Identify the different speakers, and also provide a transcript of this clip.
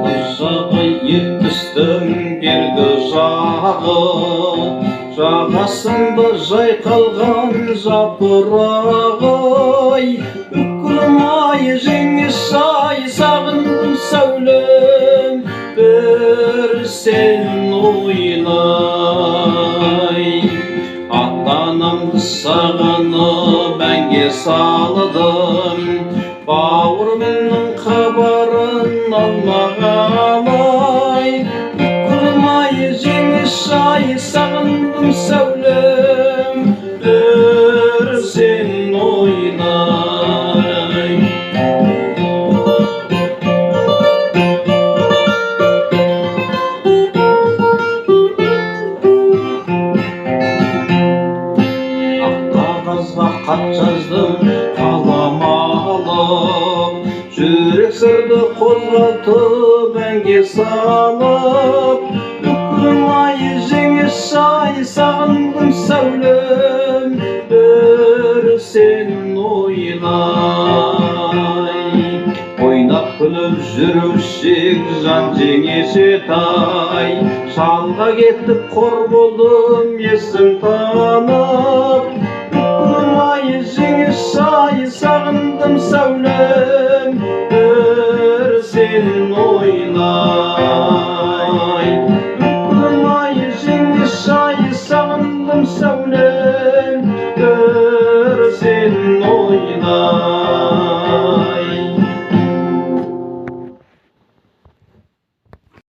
Speaker 1: Uzağı yetiştim bir güzağı, жағасында жайқалған жапырағы-ай, үкірім-ай, жеңіс-ай, сағындым сәулем, бір сен ойлай. Ата-анамды сағынып әнге салдым, бауырымның хабарын алмағам-ай, үкірім-ай, жеңіс-ай, сағындым сәулем, бір сен ойлай. Ақ қағазға хат жаздым қалам алып, жүрек сырды қозғалтып әнге салып, үкірім-ай, жеңіс-ай, сағындым сәулем, бір сен ойлай. Ойнап күліп жүрушек жан жеңеше-тай, шалға кетіп қор болдым есім танып, үкірім-ай, жеңіс-ай, сағындым сәулем,